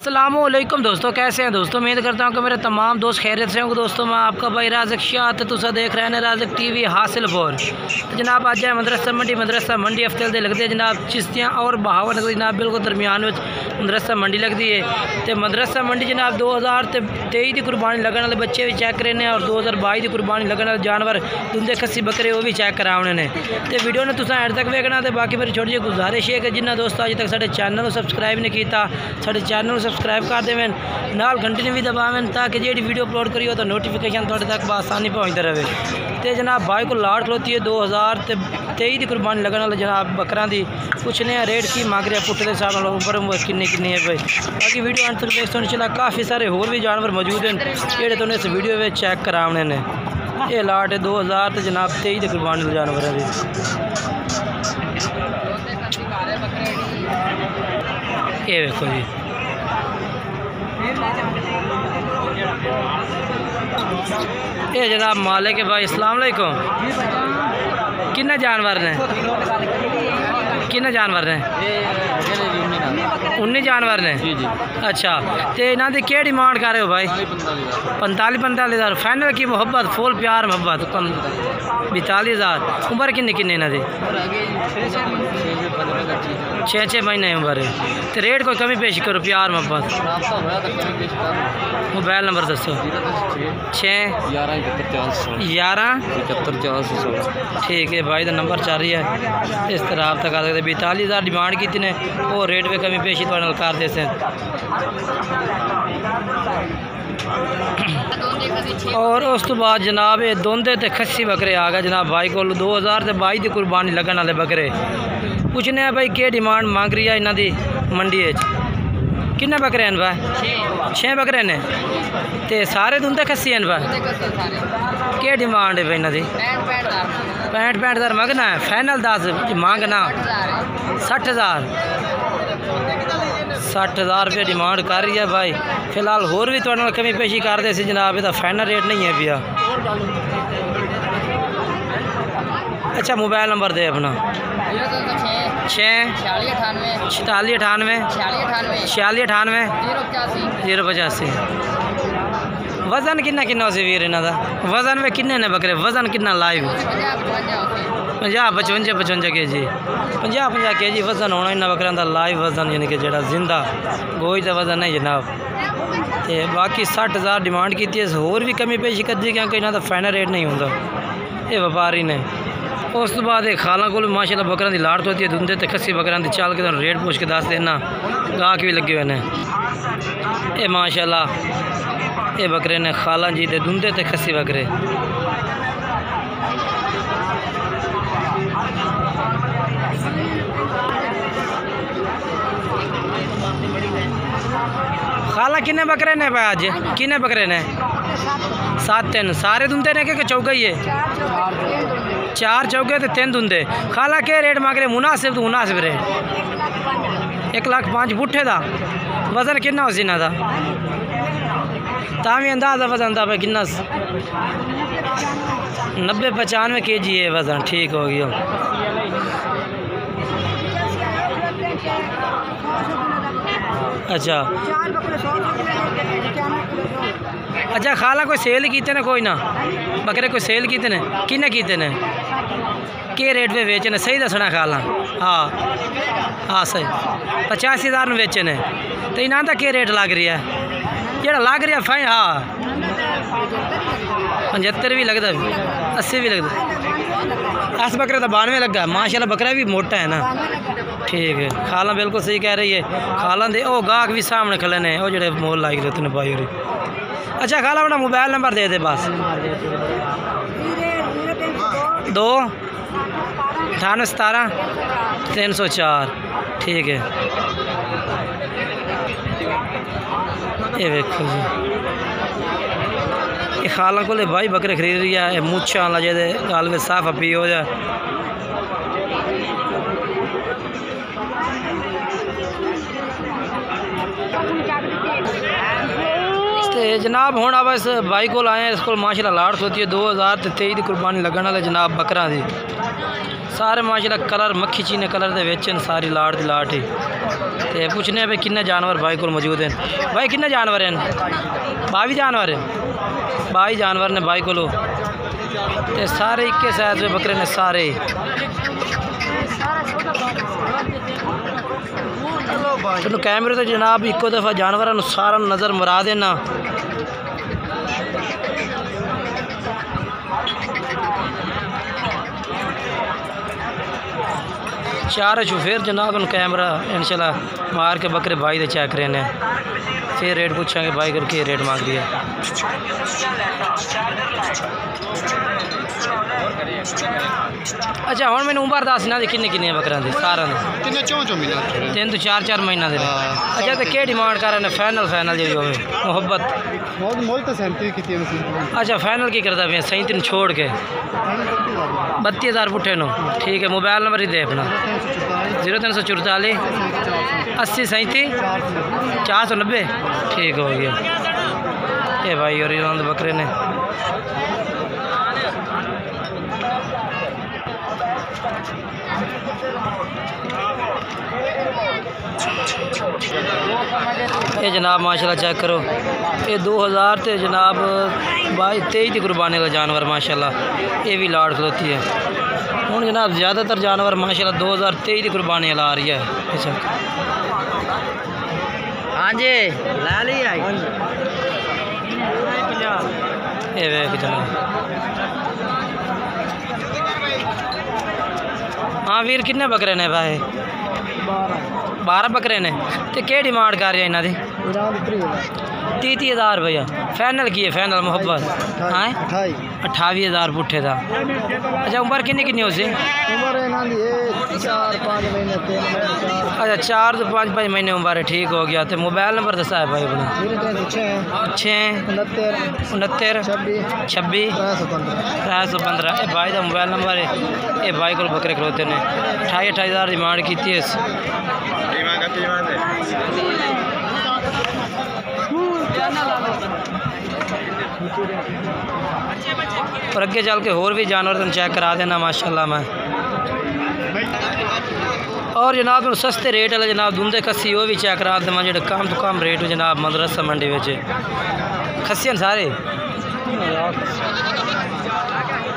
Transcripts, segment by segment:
अस्सलामुअलैकुम दोस्तों, कैसे हैं दोस्तों। उम्मीद करता हूँ कि मेरे तमाम दोस्त खैरियत से होंगे। दोस्तों मैं आपका भाई राज़िक शाह तुसा देख रहे हैं राज़िक टीवी हासिलपुर। तो जनाब आज है मदरसा मंडी हफ्ते दे लगती है जनाब चिश्तियाँ और बहावत जनाब बिल्कुल दरमियान में मदरसा मंडी लगती है। तो मदरसा मंडी जनाब 2023 की कुर्बानी लगने वाले बच्चे भी चेक करने और 2022 की कुर्बानी लगने वाले जानवर दुंदे खस्सी बकरे वो भी चेक कराने ने। तो वीडियो ने तुसा एंड तक वेखना। तो बाकी मेरी छोटी जी गुजारिश है कि जिन्होंने दोस्तों अज तक साढ़े चैनल को सबसक्राइब नहीं किया साढ़े चैनल सबसक्राइब कर देवें, नाल घंटी भी दबावें ताकि जी वीडियो अपलोड करियो तो नोटिफिकेशन थोड़े तक आसानी पहुँचते रहे। तो जनाब भाई को लाट खलोती है 2023 की कुर्बानी लगने वाले जनाब बकरा की पूछने रेट की मांग रहे पुट्टे के हिसाब उम्र किन्नी किन्नी है भाई। बाकी वीडियो अंत तक देखते चला काफ़ी सारे होर भी जानवर मौजूद हैं जोड़े तुमने इस वीडियो में चेक कराने ने। ये लाट है 2000 तो जनाब 23 की कुर्बानी जानवर है। ये देखो जी ये जनाब मालिक है भाई। अस्सलाम वालेकुम। किन्ने जानवर ने उन्नी जानवर ने। अच्छा तो इन्हों की क्या डिमांड कर रहे हो भाई। 45,000 फाइनल की मुहब्बत फुल प्यार मुहब्बत 42,000। उम्र किन्नी किन्नी इन्हों की 6 महीने उम्र है। तो रेट कोई कमी पेश करो प्यार मुहब्बत। मोबाइल नंबर दसो। 6 11 ठीक है भाई का नंबर चल रही है इस तरह आप तक आ सकते। 42,000 डिमांड की ने वो रेट में कमी पेशी तो कर दे से। और उस तो बाद जनाब ये दोंदे ते खस्सी बकरे आ गए जनाब भाई को 2022 की कुर्बानी लगन वाले बकरे पूछने भाई क्या डिमांड मांग रही है इन्हों की मंडी। किन्ने बकरे हैं भाई 6 बकरे ने। तो सारे दुंदे खस्सी हैं भाई। क्या डिमांड है भाई इन्हों की 65,000 मंगना है। फाइनल 10 मांगना 60,000 रुपये डिमांड कर रही है भाई। फिलहाल होर भी थोड़े नाल कमी पेशी करते सी जनाब इसका फाइनल रेट नहीं है भैया। अच्छा मोबाइल नंबर दे अपना 6 46 98 085। वजन किन्ना किन्ना उसी वीर इन्हों का वजन में किन्ने ने बकरे वजन किन्ना लाइव 50-55 के जी 50-50 के जी वजन होना इन्होंने बकरों का लाइव वजन यानी कि जो जिंदा गोई का वजन है जनाब। तो बाकी 60,000 डिमांड की होर भी कमी पेशी कर दी क्योंकि इन्हों का फाइनल रेट नहीं होंगे ये व्यापारी ने। उस तो बाद खालों को माशाल्लाह बकरों की लाट होती है दुंदे तो खस्सी बकरों की चल के रेट पूछ के दस देना। गाहक भी लगे हुए हैं ये माशाल्लाह ये बकरे ने खाला जी दे दुंदे ते खस्सी बकरे। खाला किन्ने बकरे ने भाई आज किन्ने बकरे ने 7 सारे दुंदे ने के चौका ही है 4 चौके तो 3 दुंदे। खाला के रेट मांग रहे मुनासिब तो मुनासिब रेट 1,05,000 पुट्ठे का वजन किन्ना उस इन्हों का तामी अंदाजा वजन था भाई किन्ना 90-95 के जी है वजन। ठीक हो गया। अच्छा खाला कोई सेल कीते ने कोई ना बकरे कोई सेल कीते ने किन्ने कीते ने के रेट पे बेचे ने सही दसना खाला। हाँ सही 85,000 में बेचे ने। तो इन्हों का क्या रेट लग रही है जोड़ा लग रहा फाइन। हाँ 75 भी लगता 80 भी लगता। इस बकरे का 92 लगा माशाल्लाह बकरा भी मोटा है ना। ठीक है खाला बिल्कुल सही कह रही है। खाला दे ओ गाहक भी सामने खड़े ने वो जो मोल लाई देते हैं भाई। अच्छा खाला अपना मोबाइल नंबर दे दे बस 2 98 17 304। ठीक है ये देखो जी ये खाला को भाई बकरे खरीद रही है मुच्छा वाला जे गाल में साफ अपी हो जाए। जनाब हूँ अब इस भाई को आए इस को माशाल्लाह लाट होती है 2023 की कुर्बानी लगने वाले जनाब बकरा की सारे माशाल्लाह कलर मक्खी चीने कलर दे विच सारी लाट दी लाट ही। ते पुछने भाई किन्ने जानवर भाई को मौजूद हैं। भाई किन्ने जानवर हैं? 22 जानवर हैं। 22 जानवर ने भाई को। ते सारे इक्के साइज में बकरे ने सारे। तो कैमरे तो जनाब इको दफ़ा जानवरों सारा नज़र मरा देना। चार फिर जनाब कैमरा इंशाल्लाह मार के बकरे भाई दे चेक करे ने, फिर रेट पूछा भाई को क्या रेट मांग दिया। अच्छा हम मैंने उम्र दस ना किन्ने किन्ने बकरा दे सारा दे 3 तो 4 महीना दे। अच्छा तो क्या डिमांड कर रहे हैं? फाइनल फाइनल जी हो मोहब्बत अच्छा फाइनल की करता पे 37 छोड़ के 32,000 पुठे नो। ठीक है मोबाइल नंबर ही दे अपना 0344 80 37 490। ठीक हो गया ये भाई और बकरे ने। ये जनाब माशाल्लाह चेक करो ये 2000 ते जनाब 22-23 की कुर्बानी का जानवर माशाल्लाह ये भी लाड़ खलोती है। हूँ जनाब ज़्यादातर जानवर माशाल्लाह 2023 की कुर्बानी ला रही है। अच्छा हाँ जी ला ली ये वेख जनाब। हाँ वीर किन्ने बकरे ने भाई? 12 बकरे ने। तो क्या डिमांड कर रहे हैं इन्हों की? 30,000 रुपया फाइनल की है। फाइनल मोहब्बत हाँ 28,000 पुठे का। अच्छा उम्र किन्नी किन्नी हो सी? अच्छा 4 तो 5 महीने उम्र है। ठीक हो गया। तो मोबाइल नंबर दसा है भाई अपना? 6 69 26 315। भाई का मोबाइल नंबर है। ये भाई को बकरे खलोते ने 28,000 डिमांड की थी। और अगे चल के होर भी जानवर तुम चेक करा देना माशाल्लाह मैं। और जनाब सस्ते रेट वाले जनाब दूंदे खस्सी वो भी चेक करा देव जो कम तो कम रेट जनाब मदरसा मंडी में खस्सियां सारे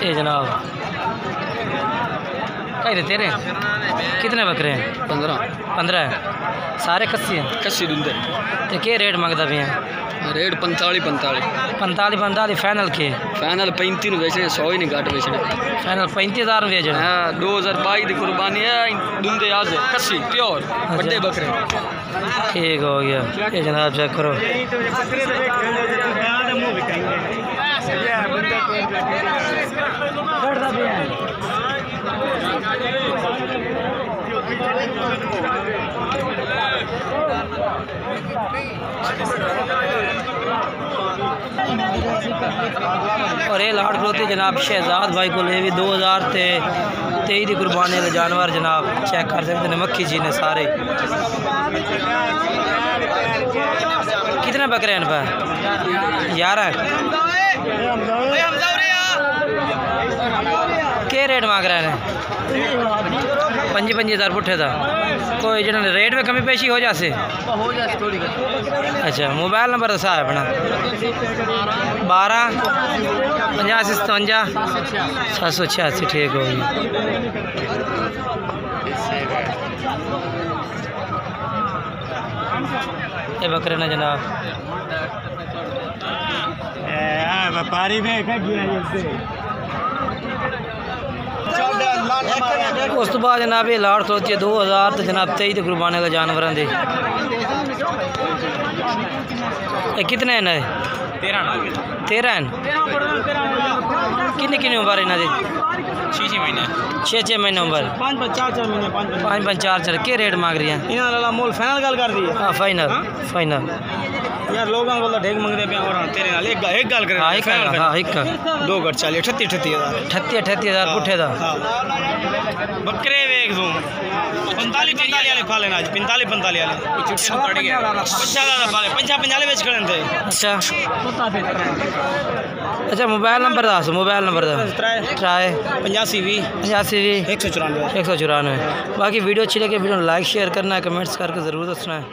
ये जनाब कई तेरे कितने बकरे हैं? 15 सारे खस्सी हैं। खस्सी दूंदे तो क्या रेट मंगता पे हैं? रेट 45 फाइनल के? फाइनल 35 बेचने 100 ही नहीं घट बेचने। फाइनल 35,000 बेच रहे हैं। 2022 की कुर्बानी है दूंदे आज खस्सी प्योर बड़े बकरे। ठीक हो गया ये जनाब चेक करो। और ये लाड़ खलोती जनाब शहजाद भाई को ले भी 2023 की कुर्बानी के जानवर जनाब चेक कर सकते हैं। मक्खी जी ने सारे कितने बकरे हैं पे? 11। क्या रेट मांग रहे हैं? 25,000 पुठे था। कोई जो रेट में कमी पेशी हो जासे? अच्छा मोबाइल नंबर दसा है अपना? 12 85 57 786। ठीक होगी। ये बकरे ना जनाब व्यापारी में उस तो बाद जनाब ये लाड़ खलोती है 2000 तो जनाब 23 कुर्बानी का जानवर दे। कितने हैं? 13 हैं। किन्नी किन्नी उम्र इन्हों की? 6 महीने उम्र। 5 4 क्या रेट मांग रही है? मोल फाइनल गल कर दी है। हाँ फाइनल यार लोगों को ढेक मंगते पे और तेरे नाल एक गल करे। हां एक 2 घट 40 38,000 पुठे दा। बकरे देख तू 45 वाले खा लेना 45 वाले पंजा बेच खड़े थे। अच्छा अच्छा मोबाइल नंबर दस मोबाइल नंबर ट्राई 85 194 बाकी वीडियो अच्छी लगे वीडियो लाइक शेयर करना है कमेंट्स करके ज़रूर दसना है।